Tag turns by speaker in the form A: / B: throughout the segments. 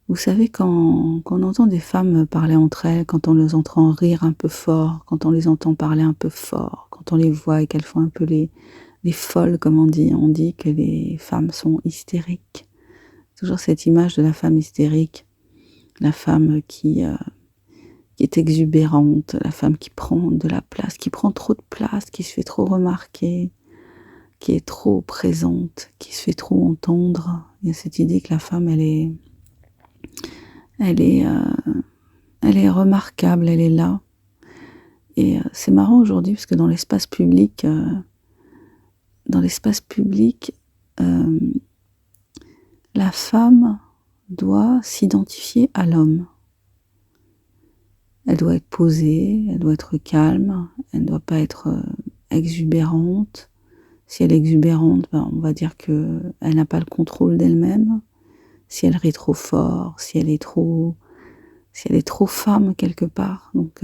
A: Vous savez, quand on entend des femmes parler entre elles, quand on les entend rire un peu fort, quand on les entend parler un peu fort, quand on les voit et qu'elles font un peu les folles, comme on dit que les femmes sont hystériques. Toujours cette image de la femme hystérique, la femme qui est exubérante, la femme qui prend de la place, qui prend trop de place, qui se fait trop remarquer, qui est trop présente, qui se fait trop entendre. Il y a cette idée que la femme, elle est, euh, elle est remarquable, elle est là. Et c'est marrant aujourd'hui parce que dans l'espace public, euh, la femme doit s'identifier à l'homme. Elle doit être posée, elle doit être calme, elle ne doit pas être exubérante. Si elle est exubérante, ben, on va dire qu'elle n'a pas le contrôle d'elle-même. Si elle rit trop fort, si elle est trop femme quelque part. Donc,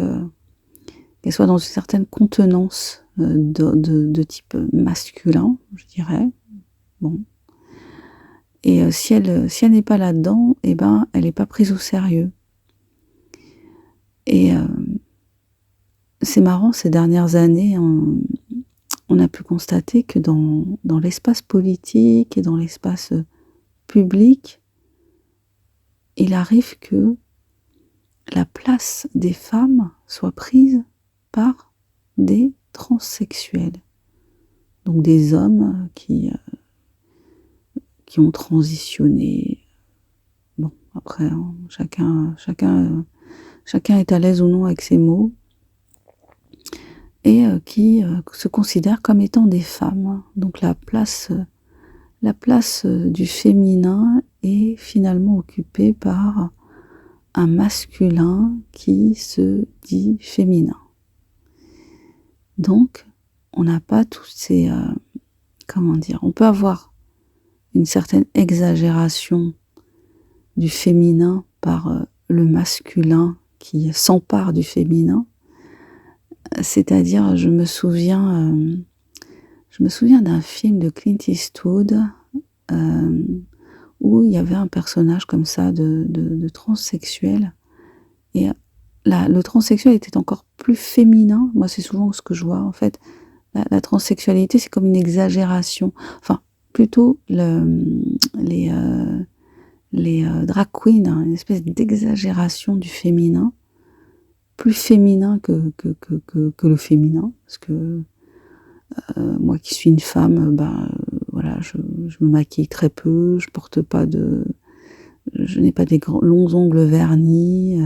A: qu'elle soit dans une certaine contenance de type masculin, je dirais. Bon. Et si elle n'est pas là-dedans, eh ben, elle n'est pas prise au sérieux. Et c'est marrant, ces dernières années, on a pu constater que dans l'espace politique et dans l'espace public, il arrive que la place des femmes soit prise par des transsexuels. Donc des hommes qui ont transitionné. Bon, après, hein, chacun est à l'aise ou non avec ses mots. Et qui se considèrent comme étant des femmes. Donc la place du féminin est finalement occupée par un masculin qui se dit féminin. Donc, on n'a pas tous ces... comment dire, on peut avoir une certaine exagération du féminin par le masculin qui s'empare du féminin. C'est-à-dire, je me souviens d'un film de Clint Eastwood où il y avait un personnage comme ça de transsexuel. Et le transsexuel était encore plus féminin. Moi, c'est souvent ce que je vois, en fait. La transsexualité, c'est comme une exagération. Enfin, plutôt les drag queens, hein, une espèce d'exagération du féminin, plus féminin que le féminin. Parce que moi qui suis une femme, voilà, je me maquille très peu, je n'ai pas des longs ongles vernis,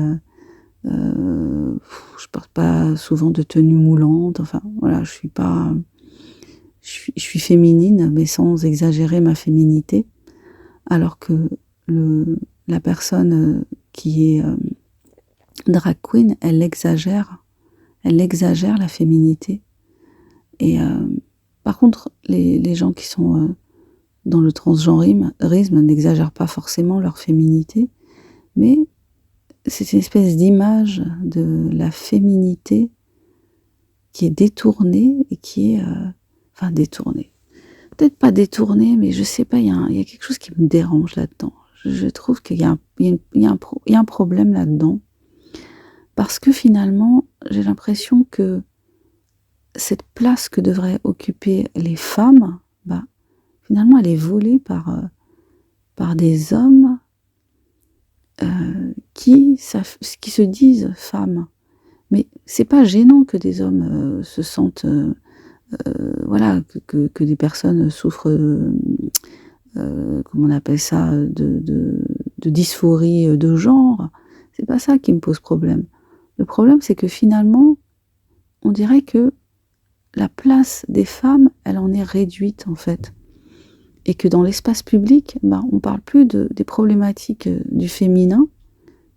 A: je porte pas souvent de tenue moulante, enfin voilà, je suis féminine, mais sans exagérer ma féminité, alors que la personne qui est drag queen, elle exagère la féminité. Et par contre, les gens qui sont dans le transgenrisme n'exagèrent pas forcément leur féminité, mais c'est une espèce d'image de la féminité qui est détournée et qui est... enfin, détournée. Peut-être pas détournée, mais je sais pas, il y a quelque chose qui me dérange là-dedans. Je trouve qu'il y a un problème là-dedans. Parce que finalement, j'ai l'impression que cette place que devraient occuper les femmes, finalement, elle est volée par des hommes qui se disent femmes. Mais c'est pas gênant que des hommes se sentent, voilà, que des personnes souffrent, comment on appelle ça, de dysphorie de genre. C'est pas ça qui me pose problème. Le problème, c'est que finalement, on dirait que la place des femmes, elle en est réduite en fait. Et que dans l'espace public, on parle plus des problématiques du féminin,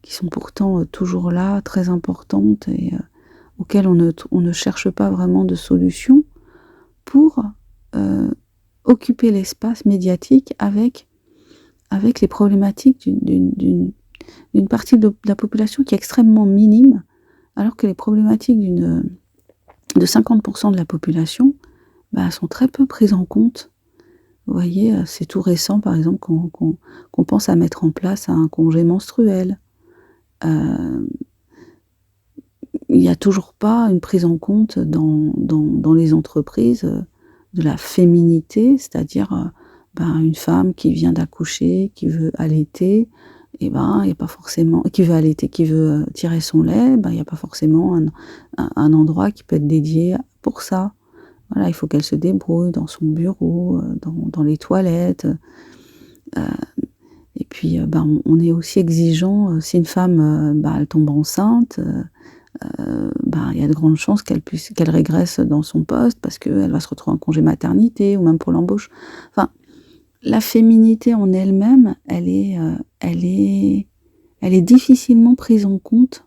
A: qui sont pourtant toujours là, très importantes, et auxquelles on ne cherche pas vraiment de solution, pour occuper l'espace médiatique avec les problématiques d'une partie de la population qui est extrêmement minime, alors que les problématiques de 50% de la population sont très peu prises en compte Vous voyez, c'est tout récent, par exemple, qu'on pense à mettre en place un congé menstruel. Heu, il n'y a toujours pas une prise en compte dans les entreprises, de la féminité, c'est-à-dire, une femme qui vient d'accoucher, qui veut allaiter et il y a pas forcément qui veut allaiter, qui veut, tirer son lait, il y a pas forcément un endroit qui peut être dédié pour ça. Voilà, il faut qu'elle se débrouille dans son bureau, dans les toilettes, et puis, on est aussi exigeant, si une femme, elle tombe enceinte, il y a de grandes chances qu'elle régresse dans son poste parce qu'elle va se retrouver en congé maternité ou même pour l'embauche. Enfin, la féminité en elle-même, elle est difficilement prise en compte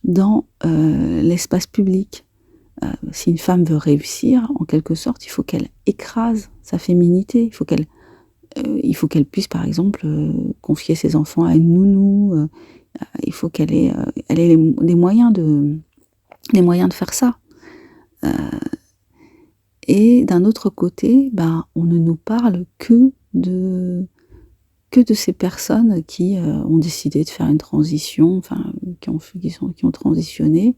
A: dans, l'espace public. Si une femme veut réussir, en quelque sorte, il faut qu'elle écrase sa féminité. Il faut qu'elle puisse, par exemple, confier ses enfants à une nounou, il faut elle ait les moyens de faire ça. Et d'un autre côté, on ne nous parle que de ces personnes qui, ont décidé de faire une transition, qui ont transitionné,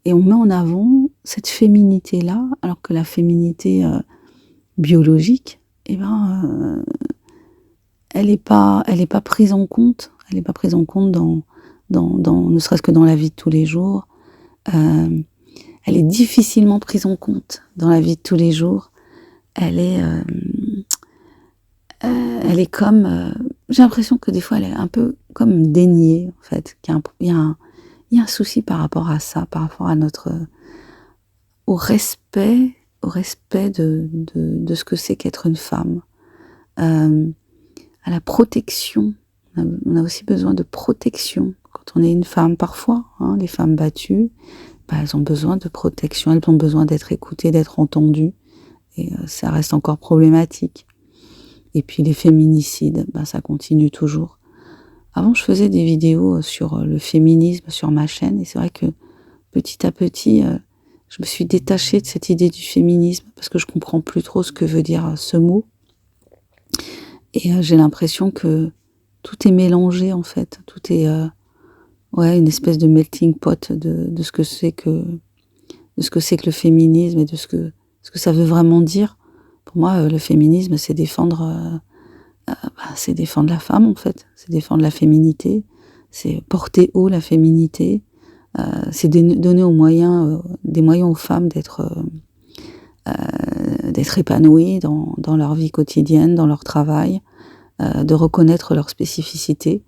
A: et on met en avant cette féminité-là, alors que la féminité, biologique, elle est pas prise en compte. Elle est pas prise en compte dans ne serait-ce que dans la vie de tous les jours. Elle est difficilement prise en compte dans la vie de tous les jours. Elle est comme, j'ai l'impression que des fois elle est un peu comme déniée, en fait, il y a un souci par rapport à ça, par rapport à notre au respect de ce que c'est qu'être une femme, à la protection. On a aussi besoin de protection quand on est une femme parfois, les femmes battues, elles ont besoin de protection, elles ont besoin d'être écoutées, d'être entendues, et ça reste encore problématique. Et puis les féminicides, ça continue toujours. Avant, je faisais des vidéos sur le féminisme sur ma chaîne, et c'est vrai que petit à petit, je me suis détachée de cette idée du féminisme parce que je comprends plus trop ce que veut dire ce mot. Et j'ai l'impression que tout est mélangé, en fait. Tout est une espèce de melting pot de ce que c'est que le féminisme et de ce que ça veut vraiment dire. Pour moi, le féminisme, c'est défendre la femme, en fait. C'est défendre la féminité. C'est porter haut la féminité. C'est donner des moyens aux femmes d'être épanouies dans leur vie quotidienne, dans leur travail, de reconnaître leur spécificité.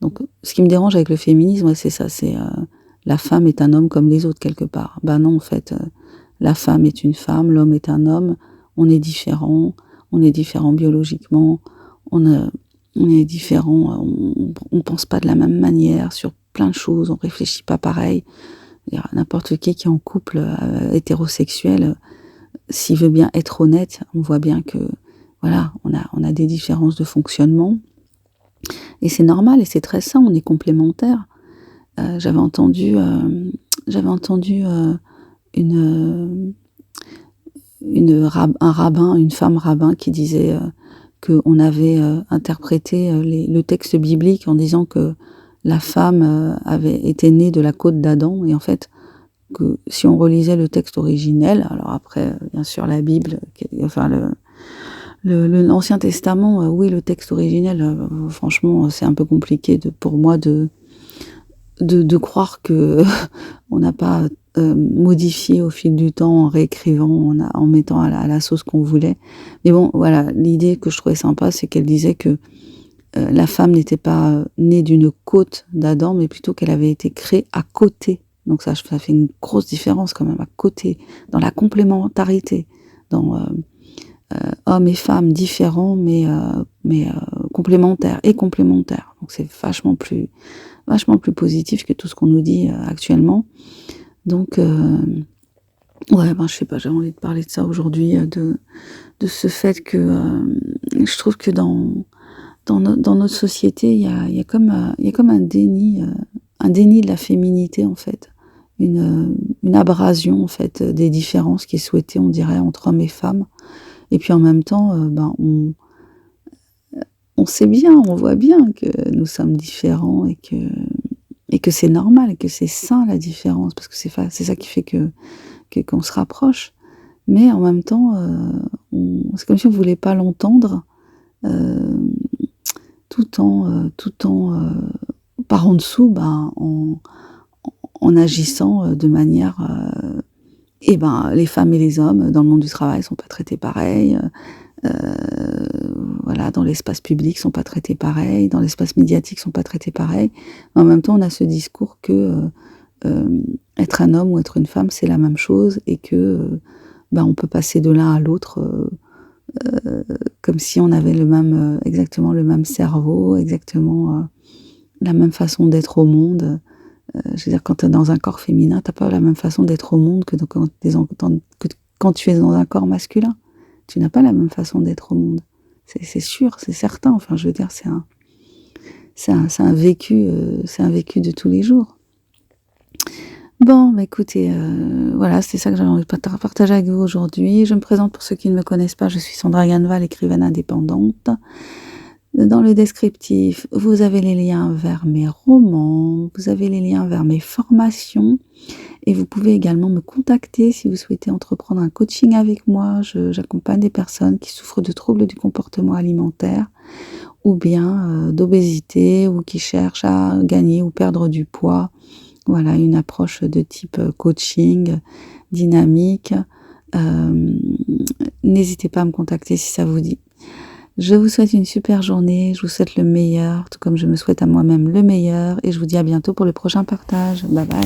A: Donc, ce qui me dérange avec le féminisme, c'est ça, c'est la femme est un homme comme les autres, quelque part. Non, en fait, la femme est une femme, l'homme est un homme, on est différents biologiquement, on est différents, on pense pas de la même manière sur plein de choses, on réfléchit pas pareil. N'importe qui est en couple hétérosexuel, s'il veut bien être honnête, on voit bien que, voilà, on a des différences de fonctionnement. Et c'est normal et c'est très sain, on est complémentaires. J'avais entendu une femme rabbin qui disait qu'on avait interprété le texte biblique en disant que la femme avait été née de la côte d'Adam, et en fait que si on relisait le texte originel, alors après bien sûr la Bible, l'Ancien Testament, oui, le texte originel, franchement, c'est un peu compliqué pour moi de croire que on n'a pas modifié au fil du temps en réécrivant, en mettant à la sauce qu'on voulait. Mais bon, voilà, l'idée que je trouvais sympa, c'est qu'elle disait que la femme n'était pas née d'une côte d'Adam, mais plutôt qu'elle avait été créée à côté. Donc ça fait une grosse différence quand même, à côté, dans la complémentarité, dans hommes et femmes différents, mais complémentaires et complémentaires. Donc c'est vachement plus positif que tout ce qu'on nous dit actuellement. Donc je sais pas, j'avais envie de parler de ça aujourd'hui, de ce fait que je trouve que dans notre société, il y a comme un déni de la féminité, en fait, une abrasion, en fait, des différences qui est souhaitée, on dirait, entre hommes et femmes. Et puis en même temps, on sait bien, on voit bien que nous sommes différents et que c'est normal et que c'est sain la différence parce que c'est ça qui fait qu'on se rapproche. Mais en même temps, c'est comme si on voulait pas l'entendre, heu, tout en, par en dessous, en agissant, de manière, les femmes et les hommes dans le monde du travail sont pas traités pareil, voilà, dans l'espace public sont pas traités pareil, dans l'espace médiatique sont pas traités pareil. En même temps, on a ce discours que, être un homme ou être une femme, c'est la même chose et que, on peut passer de l'un à l'autre, comme si on avait exactement le même cerveau, exactement, la même façon d'être au monde. Je veux dire, quand tu es dans un corps féminin, tu pas la même façon d'être au monde que quand tu es dans un corps masculin. Tu n'as pas la même façon d'être au monde. C'est sûr, c'est certain. Enfin, je veux dire, c'est un vécu de tous les jours. Bon, écoutez, voilà, c'est ça que j'avais envie de partager avec vous aujourd'hui. Je me présente pour ceux qui ne me connaissent pas, je suis Sandra Ganval, écrivaine indépendante. Dans le descriptif, vous avez les liens vers mes romans, vous avez les liens vers mes formations et vous pouvez également me contacter si vous souhaitez entreprendre un coaching avec moi. J'accompagne des personnes qui souffrent de troubles du comportement alimentaire ou bien d'obésité ou qui cherchent à gagner ou perdre du poids. Voilà, une approche de type coaching, dynamique. N'hésitez pas à me contacter si ça vous dit. Je vous souhaite une super journée, je vous souhaite le meilleur, tout comme je me souhaite à moi-même le meilleur, et je vous dis à bientôt pour le prochain partage. Bye bye.